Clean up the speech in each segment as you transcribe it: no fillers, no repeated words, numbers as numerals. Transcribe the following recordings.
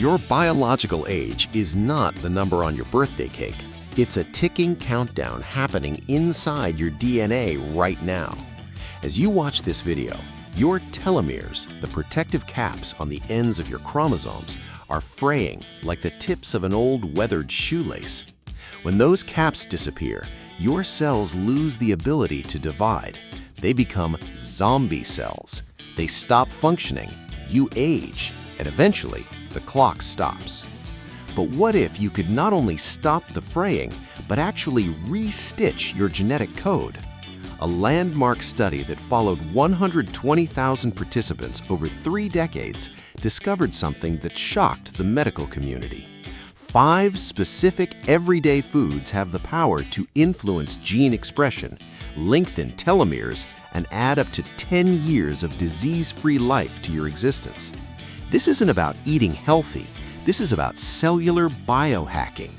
Your biological age is not the number on your birthday cake. It's a ticking countdown happening inside your DNA right now. As you watch this video, your telomeres, the protective caps on the ends of your chromosomes, are fraying like the tips of an old weathered shoelace. When those caps disappear, your cells lose the ability to divide. They become zombie cells. They stop functioning, you age, and eventually, the clock stops. But what if you could not only stop the fraying, but actually re-stitch your genetic code? A landmark study that followed 120,000 participants over 3 decades discovered something that shocked the medical community. 5 specific everyday foods have the power to influence gene expression, lengthen telomeres, and add up to 10 years of disease-free life to your existence. This isn't about eating healthy. This is about cellular biohacking.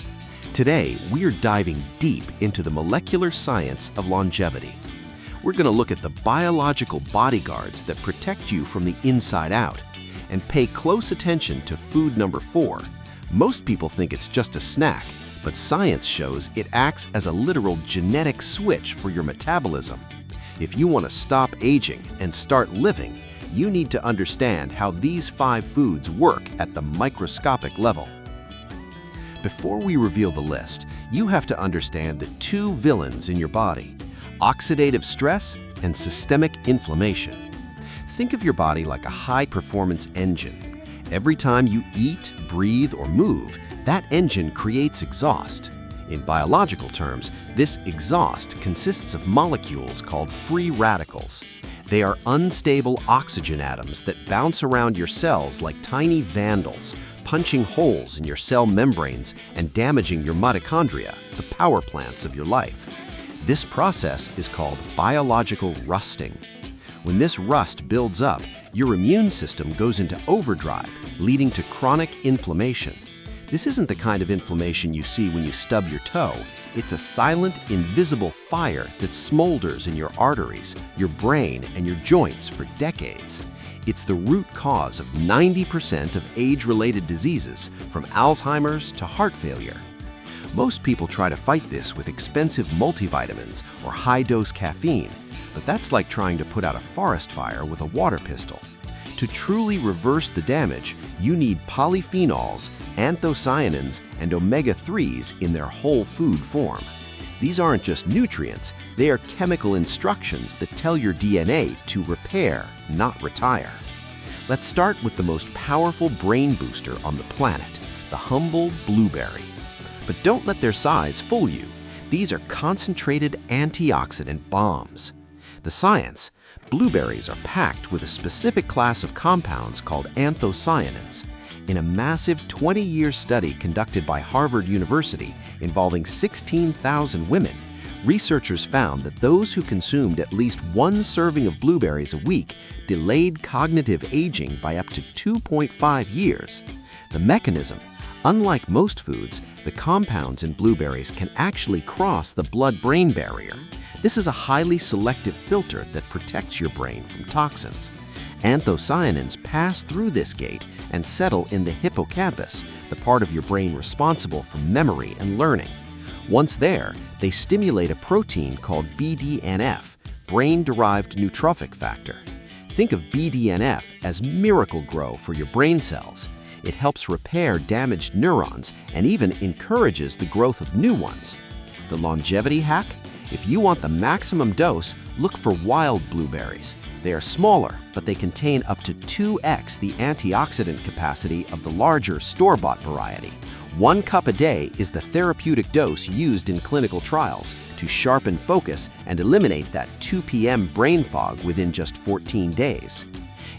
Today, we're diving deep into the molecular science of longevity. We're going to look at the biological bodyguards that protect you from the inside out and pay close attention to food number 4. Most people think it's just a snack, but science shows it acts as a literal genetic switch for your metabolism. If you want to stop aging and start living, you need to understand how these 5 foods work at the microscopic level. Before we reveal the list, you have to understand the 2 villains in your body: oxidative stress and systemic inflammation. Think of your body like a high-performance engine. Every time you eat, breathe, or move, that engine creates exhaust. In biological terms, this exhaust consists of molecules called free radicals. They are unstable oxygen atoms that bounce around your cells like tiny vandals, punching holes in your cell membranes and damaging your mitochondria, the power plants of your life. This process is called biological rusting. When this rust builds up, your immune system goes into overdrive, leading to chronic inflammation. This isn't the kind of inflammation you see when you stub your toe. It's a silent, invisible fire that smolders in your arteries, your brain, and your joints for decades. It's the root cause of 90% of age-related diseases, from Alzheimer's to heart failure. Most people try to fight this with expensive multivitamins or high-dose caffeine, but that's like trying to put out a forest fire with a water pistol. To truly reverse the damage, you need polyphenols, anthocyanins, and omega-3s in their whole food form. These aren't just nutrients, they are chemical instructions that tell your DNA to repair, not retire. Let's start with the most powerful brain booster on the planet, the humble blueberry. But don't let their size fool you. These are concentrated antioxidant bombs. The science: blueberries are packed with a specific class of compounds called anthocyanins. In a massive 20-year study conducted by Harvard University involving 16,000 women, researchers found that those who consumed at least 1 serving of blueberries a week delayed cognitive aging by up to 2.5 years. The mechanism: unlike most foods, the compounds in blueberries can actually cross the blood-brain barrier. This is a highly selective filter that protects your brain from toxins. Anthocyanins pass through this gate and settle in the hippocampus, the part of your brain responsible for memory and learning. Once there, they stimulate a protein called BDNF, brain-derived neurotrophic factor. Think of BDNF as Miracle-Gro for your brain cells. It helps repair damaged neurons and even encourages the growth of new ones. The longevity hack? If you want the maximum dose, look for wild blueberries. They are smaller, but they contain up to 2x the antioxidant capacity of the larger store-bought variety. 1 cup a day is the therapeutic dose used in clinical trials to sharpen focus and eliminate that 2 p.m. brain fog within just 14 days.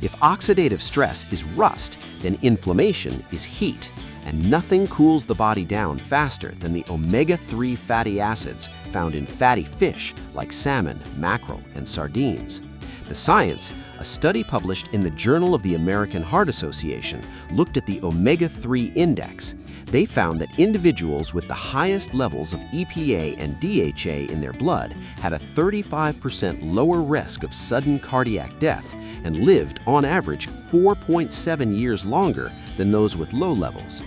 If oxidative stress is rust, then inflammation is heat. And nothing cools the body down faster than the omega-3 fatty acids found in fatty fish like salmon, mackerel, and sardines. The science: a study published in the Journal of the American Heart Association looked at the omega-3 index. They found that individuals with the highest levels of EPA and DHA in their blood had a 35% lower risk of sudden cardiac death and lived, on average, 4.7 years longer than those with low levels.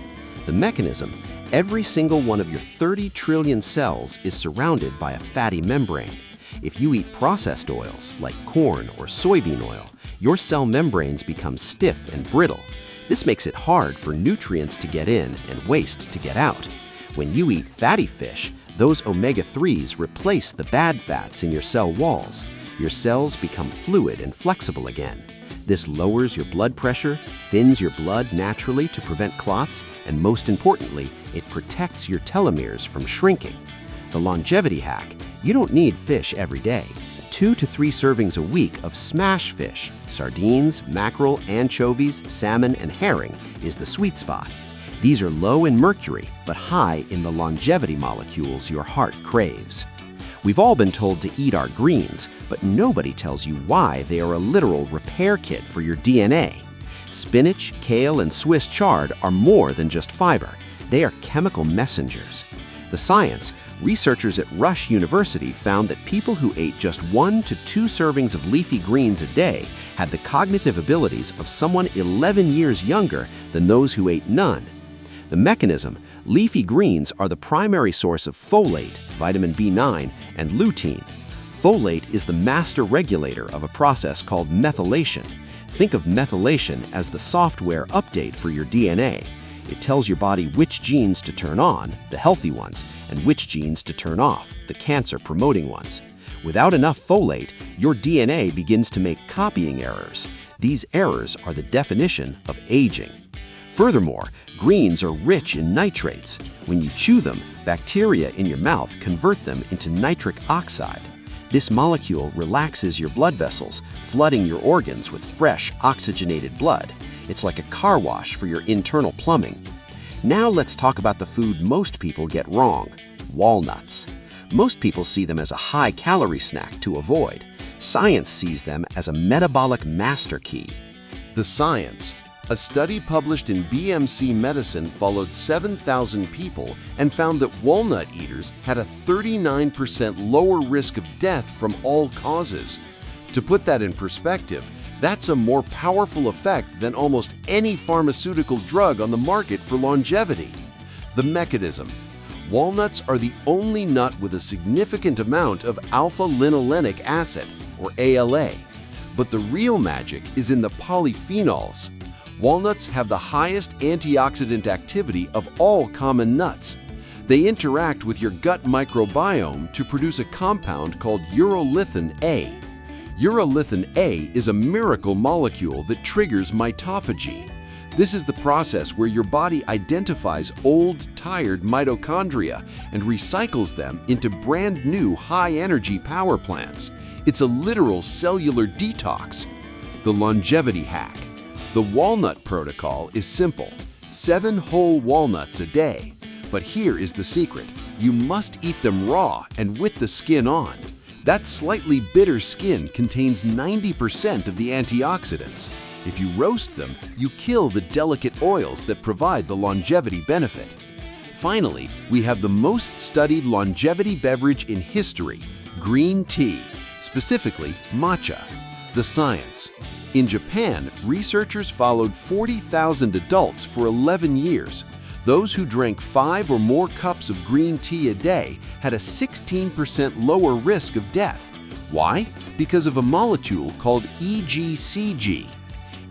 The mechanism: every single one of your 30 trillion cells is surrounded by a fatty membrane. If you eat processed oils, like corn or soybean oil, your cell membranes become stiff and brittle. This makes it hard for nutrients to get in and waste to get out. When you eat fatty fish, those omega-3s replace the bad fats in your cell walls. Your cells become fluid and flexible again. This lowers your blood pressure, thins your blood naturally to prevent clots, and most importantly, it protects your telomeres from shrinking. The longevity hack: you don't need fish every day. 2 to 3 servings a week of smash fish, sardines, mackerel, anchovies, salmon, and herring is the sweet spot. These are low in mercury, but high in the longevity molecules your heart craves. We've all been told to eat our greens, but nobody tells you why they are a literal repair kit for your DNA. Spinach, kale, and Swiss chard are more than just fiber. They are chemical messengers. The science: researchers at Rush University found that people who ate just 1 to 2 servings of leafy greens a day had the cognitive abilities of someone 11 years younger than those who ate none. The mechanism: leafy greens are the primary source of folate, vitamin B9, and lutein. Folate is the master regulator of a process called methylation. Think of methylation as the software update for your DNA. It tells your body which genes to turn on, the healthy ones, and which genes to turn off, the cancer-promoting ones. Without enough folate, your DNA begins to make copying errors. These errors are the definition of aging. Furthermore, greens are rich in nitrates. When you chew them, bacteria in your mouth convert them into nitric oxide. This molecule relaxes your blood vessels, flooding your organs with fresh, oxygenated blood. It's like a car wash for your internal plumbing. Now let's talk about the food most people get wrong: walnuts. Most people see them as a high-calorie snack to avoid. Science sees them as a metabolic master key. The science: a study published in BMC Medicine followed 7,000 people and found that walnut eaters had a 39% lower risk of death from all causes. To put that in perspective, that's a more powerful effect than almost any pharmaceutical drug on the market for longevity. The mechanism: walnuts are the only nut with a significant amount of alpha-linolenic acid, or ALA. But the real magic is in the polyphenols. Walnuts have the highest antioxidant activity of all common nuts. They interact with your gut microbiome to produce a compound called urolithin A. Urolithin A is a miracle molecule that triggers mitophagy. This is the process where your body identifies old, tired mitochondria and recycles them into brand new high-energy power plants. It's a literal cellular detox. The longevity hack: the walnut protocol is simple: 7 whole walnuts a day. But here is the secret: you must eat them raw and with the skin on. That slightly bitter skin contains 90% of the antioxidants. If you roast them, you kill the delicate oils that provide the longevity benefit. Finally, we have the most studied longevity beverage in history: green tea, specifically matcha. The science: in Japan, researchers followed 40,000 adults for 11 years. Those who drank 5 or more cups of green tea a day had a 16% lower risk of death. Why? Because of a molecule called EGCG.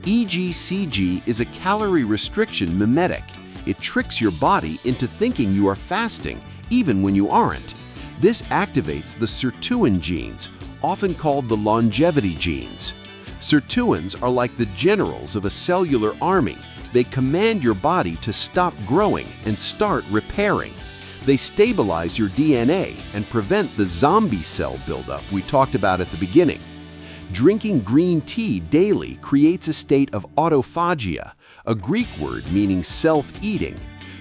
EGCG is a calorie restriction mimetic. It tricks your body into thinking you are fasting, even when you aren't. This activates the Sirtuin genes, often called the longevity genes. Sirtuins are like the generals of a cellular army. They command your body to stop growing and start repairing. They stabilize your DNA and prevent the zombie cell buildup we talked about at the beginning. Drinking green tea daily creates a state of autophagy, a Greek word meaning self-eating.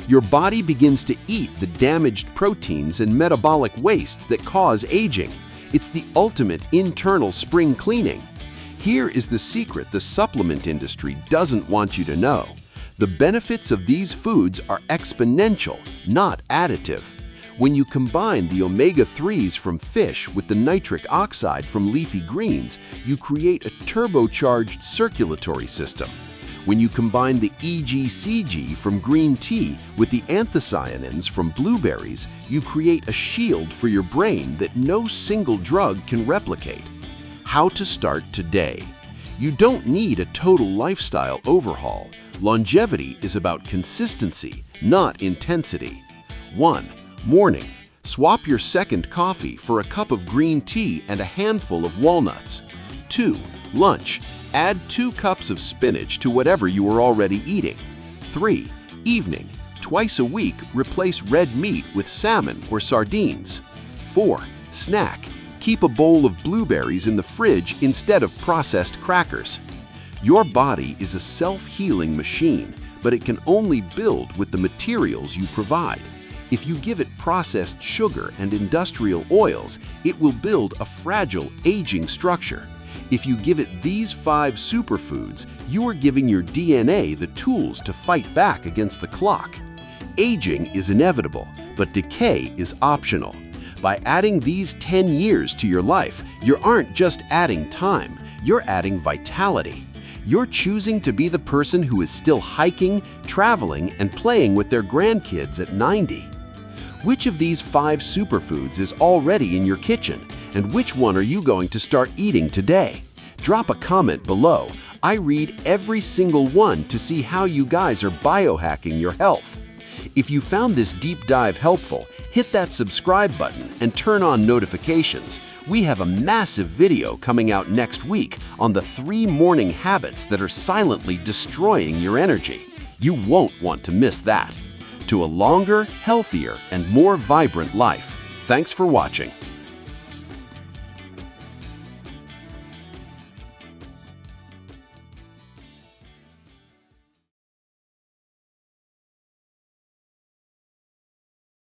Your body begins to eat the damaged proteins and metabolic waste that cause aging. It's the ultimate internal spring cleaning. Here is the secret the supplement industry doesn't want you to know. The benefits of these foods are exponential, not additive. When you combine the omega-3s from fish with the nitric oxide from leafy greens, you create a turbocharged circulatory system. When you combine the EGCG from green tea with the anthocyanins from blueberries, you create a shield for your brain that no single drug can replicate. How to start today. You don't need a total lifestyle overhaul. Longevity is about consistency, not intensity. 1. Morning. Swap your second coffee for a cup of green tea and a handful of walnuts. 2. Lunch. Add 2 cups of spinach to whatever you are already eating. 3. Evening. Twice a week, replace red meat with salmon or sardines. 4. Snack. Keep a bowl of blueberries in the fridge instead of processed crackers. Your body is a self-healing machine, but it can only build with the materials you provide. If you give it processed sugar and industrial oils, it will build a fragile, aging structure. If you give it these 5 superfoods, you are giving your DNA the tools to fight back against the clock. Aging is inevitable, but decay is optional. By adding these 10 years to your life, you aren't just adding time, you're adding vitality. You're choosing to be the person who is still hiking, traveling, and playing with their grandkids at 90. Which of these 5 superfoods is already in your kitchen, and which one are you going to start eating today? Drop a comment below. I read every single one to see how you guys are biohacking your health. If you found this deep dive helpful, hit that subscribe button and turn on notifications. We have a massive video coming out next week on the 3 morning habits that are silently destroying your energy. You won't want to miss that. To a longer, healthier, and more vibrant life. Thanks for watching.